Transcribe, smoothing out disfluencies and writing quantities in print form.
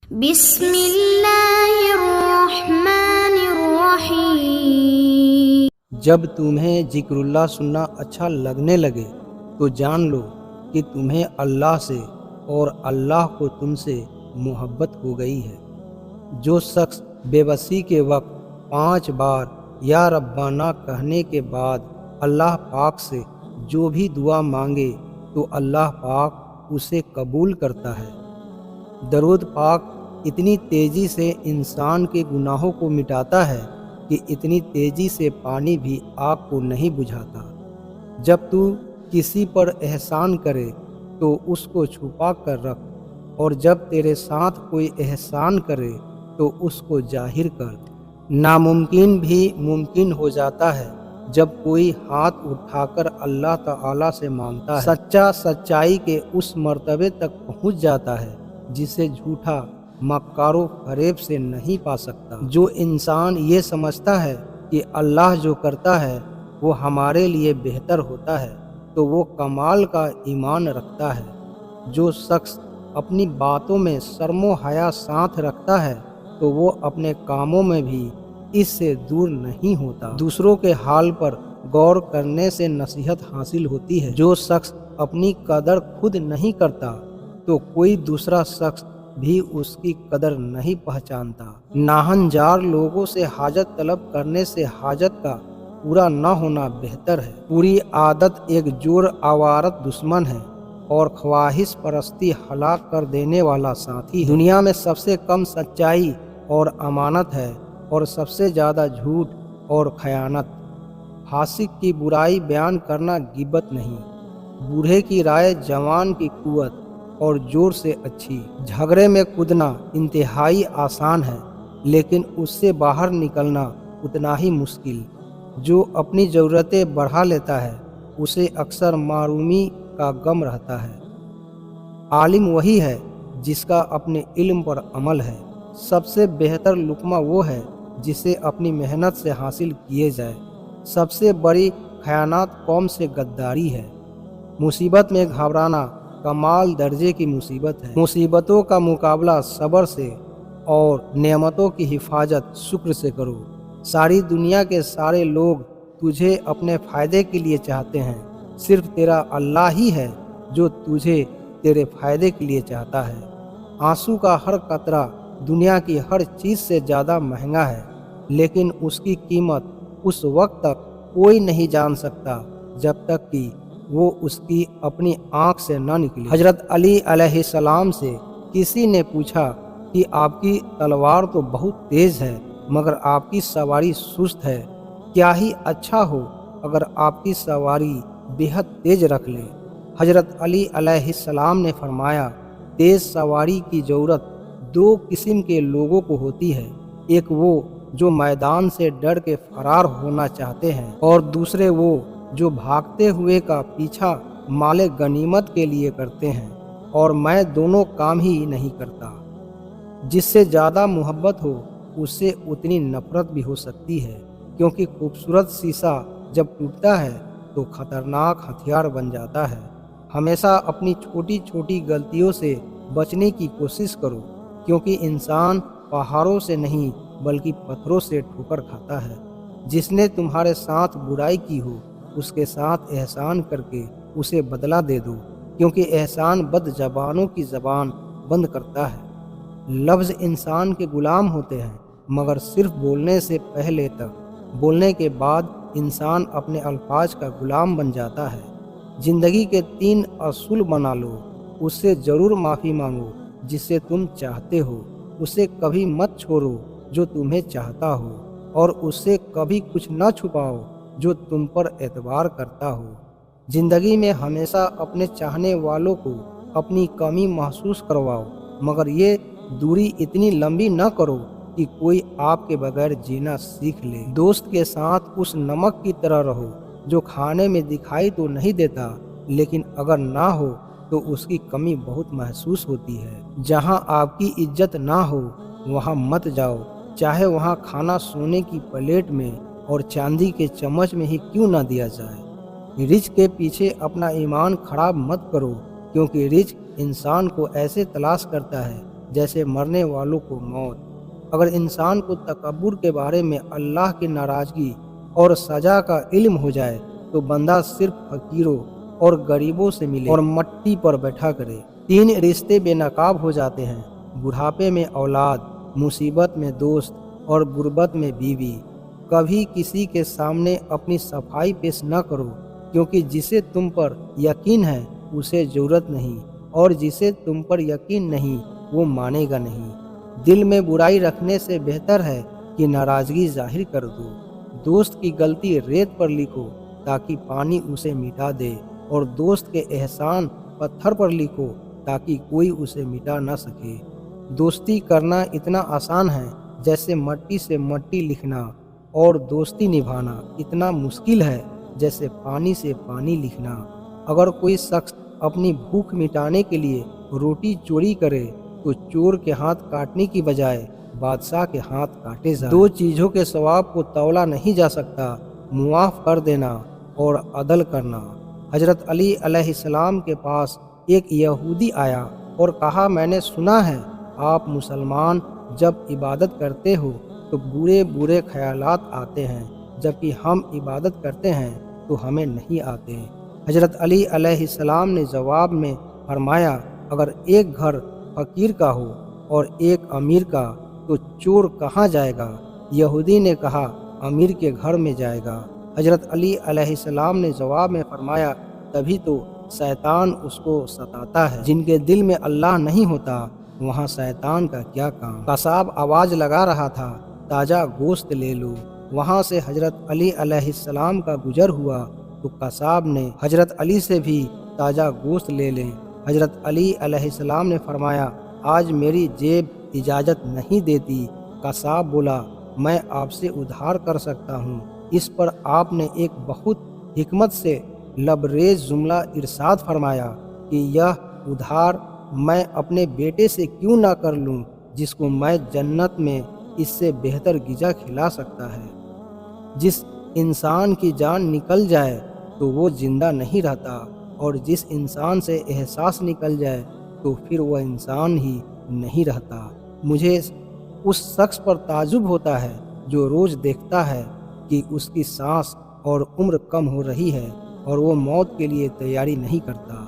بسم اللہ الرحمن الرحیم۔ جب تمہیں ذکر اللہ سننا اچھا لگنے لگے تو جان لو کہ تمہیں اللہ سے اور اللہ کو تم سے محبت ہو گئی ہے۔ جو شخص بے بسی کے وقت 5 بار یا ربانہ کہنے کے بعد اللہ پاک سے جو بھی دعا مانگے تو اللہ پاک اسے قبول کرتا ہے۔ درود پاک اتنی تیزی سے انسان کے گناہوں کو مٹاتا ہے کہ اتنی تیزی سے پانی بھی آگ کو نہیں بجھاتا۔ جب تو کسی پر احسان کرے تو اس کو چھپا کر رکھ، اور جب تیرے ساتھ کوئی احسان کرے تو اس کو ظاہر کر۔ ناممکن بھی ممکن ہو جاتا ہے جب کوئی ہاتھ اٹھا کر اللہ تعالیٰ سے مانگتا ہے۔ سچا سچائی کے اس مرتبے تک پہنچ جاتا ہے جسے جھوٹا مکار و فریب سے نہیں پا سکتا۔ جو انسان یہ سمجھتا ہے کہ اللہ جو کرتا ہے وہ ہمارے لیے بہتر ہوتا ہے تو وہ کمال کا ایمان رکھتا ہے۔ جو شخص اپنی باتوں میں شرم و حیا ساتھ رکھتا ہے تو وہ اپنے کاموں میں بھی اس سے دور نہیں ہوتا۔ دوسروں کے حال پر غور کرنے سے نصیحت حاصل ہوتی ہے۔ جو شخص اپنی قدر خود نہیں کرتا تو کوئی دوسرا شخص بھی اس کی قدر نہیں پہچانتا۔ ناہنجار لوگوں سے حاجت طلب کرنے سے حاجت کا پورا نہ ہونا بہتر ہے۔ پوری عادت ایک جوڑ آوارت دشمن ہے اور خواہش پرستی ہلاک کر دینے والا ساتھی ہے۔ دنیا میں سب سے کم سچائی اور امانت ہے اور سب سے زیادہ جھوٹ اور خیانت۔ فاسق کی برائی بیان کرنا غیبت نہیں۔ بوڑھے کی رائے جوان کی قوت اور زور سے اچھی۔ جھگڑے میں کودنا انتہائی آسان ہے لیکن اس سے باہر نکلنا اتنا ہی مشکل۔ جو اپنی ضرورتیں بڑھا لیتا ہے اسے اکثر محرومی کا غم رہتا ہے۔ عالم وہی ہے جس کا اپنے علم پر عمل ہے۔ سب سے بہتر لقمہ وہ ہے جسے اپنی محنت سے حاصل کیے جائے۔ سب سے بڑی خیانت قوم سے غداری ہے۔ مصیبت میں گھبرانا کمال درجے کی مصیبت ہے۔ مصیبتوں کا مقابلہ صبر سے اور نعمتوں کی حفاظت شکر سے کرو۔ ساری دنیا کے سارے لوگ تجھے اپنے فائدے کے لیے چاہتے ہیں، صرف تیرا اللہ ہی ہے جو تجھے تیرے فائدے کے لیے چاہتا ہے۔ آنسو کا ہر قطرہ دنیا کی ہر چیز سے زیادہ مہنگا ہے، لیکن اس کی قیمت اس وقت تک کوئی نہیں جان سکتا جب تک کہ وہ اس کی اپنی آنکھ سے نہ نکلے۔ حضرت علی علیہ السلام سے کسی نے پوچھا کہ آپ کی تلوار تو بہت تیز ہے مگر آپ کی سواری سست ہے، کیا ہی اچھا ہو اگر آپ کی سواری بے حد تیز رکھ لے۔ حضرت علی علیہ السلام نے فرمایا، تیز سواری کی ضرورت 2 قسم کے لوگوں کو ہوتی ہے، ایک وہ جو میدان سے ڈر کے فرار ہونا چاہتے ہیں اور دوسرے وہ جو بھاگتے ہوئے کا پیچھا مال غنیمت کے لیے کرتے ہیں، اور میں دونوں کام ہی نہیں کرتا۔ جس سے زیادہ محبت ہو اس سے اتنی نفرت بھی ہو سکتی ہے، کیونکہ خوبصورت شیشہ جب ٹوٹتا ہے تو خطرناک ہتھیار بن جاتا ہے۔ ہمیشہ اپنی چھوٹی چھوٹی غلطیوں سے بچنے کی کوشش کرو، کیونکہ انسان پہاڑوں سے نہیں بلکہ پتھروں سے ٹھوکر کھاتا ہے۔ جس نے تمہارے ساتھ برائی کی ہو اس کے ساتھ احسان کر کے اسے بدلہ دے دو، کیونکہ احسان بد زبانوں کی زبان بند کرتا ہے۔ لفظ انسان کے غلام ہوتے ہیں مگر صرف بولنے سے پہلے تک، بولنے کے بعد انسان اپنے الفاظ کا غلام بن جاتا ہے۔ زندگی کے 3 اصول بنا لو، اس سے ضرور معافی مانگو جسے تم چاہتے ہو، اسے کبھی مت چھوڑو جو تمہیں چاہتا ہو، اور اس سے کبھی کچھ نہ چھپاؤ جو تم پر اعتبار کرتا ہو۔ زندگی میں ہمیشہ اپنے چاہنے والوں کو اپنی کمی محسوس کرواؤ، مگر یہ دوری اتنی لمبی نہ کرو کہ کوئی آپ کے بغیر جینا سیکھ لے۔ دوست کے ساتھ اس نمک کی طرح رہو جو کھانے میں دکھائی تو نہیں دیتا لیکن اگر نہ ہو تو اس کی کمی بہت محسوس ہوتی ہے۔ جہاں آپ کی عزت نہ ہو وہاں مت جاؤ، چاہے وہاں کھانا سونے کی پلیٹ میں اور چاندی کے چمچ میں ہی کیوں نہ دیا جائے۔ رزق کے پیچھے اپنا ایمان خراب مت کرو، کیونکہ رزق انسان کو ایسے تلاش کرتا ہے جیسے مرنے والوں کو موت۔ اگر انسان کو تکبر کے بارے میں اللہ کی ناراضگی اور سزا کا علم ہو جائے تو بندہ صرف فقیروں اور غریبوں سے ملے اور مٹی پر بیٹھا کرے۔ 3 رشتے بے نقاب ہو جاتے ہیں: بڑھاپے میں اولاد، مصیبت میں دوست اور غربت میں بیوی۔ کبھی کسی کے سامنے اپنی صفائی پیش نہ کرو، کیونکہ جسے تم پر یقین ہے اسے ضرورت نہیں، اور جسے تم پر یقین نہیں وہ مانے گا نہیں۔ دل میں برائی رکھنے سے بہتر ہے کہ ناراضگی ظاہر کر دو۔ دوست کی غلطی ریت پر لکھو تاکہ پانی اسے مٹا دے، اور دوست کے احسان پتھر پر لکھو تاکہ کوئی اسے مٹا نہ سکے۔ دوستی کرنا اتنا آسان ہے جیسے مٹی سے مٹی لکھنا، اور دوستی نبھانا اتنا مشکل ہے جیسے پانی سے پانی لکھنا۔ اگر کوئی شخص اپنی بھوک مٹانے کے لیے روٹی چوری کرے تو چور کے ہاتھ کاٹنے کی بجائے بادشاہ کے ہاتھ کاٹے جائیں۔ 2 چیزوں کے ثواب کو تولا نہیں جا سکتا: معاف کر دینا اور عدل کرنا۔ حضرت علی علیہ السلام کے پاس ایک یہودی آیا اور کہا، میں نے سنا ہے آپ مسلمان جب عبادت کرتے ہو تو برے برے خیالات آتے ہیں، جبکہ ہم عبادت کرتے ہیں تو ہمیں نہیں آتے۔ حضرت علی علیہ السلام نے جواب میں فرمایا، اگر ایک گھر فقیر کا ہو اور ایک امیر کا تو چور کہاں جائے گا؟ یہودی نے کہا، امیر کے گھر میں جائے گا۔ حضرت علی علیہ السلام نے جواب میں فرمایا، تبھی تو شیطان اس کو ستاتا ہے۔ جن کے دل میں اللہ نہیں ہوتا وہاں شیطان کا کیا کام؟ قصاب آواز لگا رہا تھا، تازہ گوشت لے لو۔ وہاں سے حضرت علی علیہ السلام کا گزر ہوا تو قصاب نے حضرت علی سے بھی تازہ گوشت لے لیں۔ حضرت علی علیہ السلام نے فرمایا، آج میری جیب اجازت نہیں دیتی۔ قصاب بولا، میں آپ سے ادھار کر سکتا ہوں۔ اس پر آپ نے ایک بہت حکمت سے لبریز جملہ ارشاد فرمایا کہ یہ ادھار میں اپنے بیٹے سے کیوں نہ کر لوں، جس کو میں جنت میں اس سے بہتر غذا کھلا سکتا ہے۔ جس انسان کی جان نکل جائے تو وہ زندہ نہیں رہتا، اور جس انسان سے احساس نکل جائے تو پھر وہ انسان ہی نہیں رہتا۔ مجھے اس شخص پر تعجب ہوتا ہے جو روز دیکھتا ہے کہ اس کی سانس اور عمر کم ہو رہی ہے اور وہ موت کے لیے تیاری نہیں کرتا۔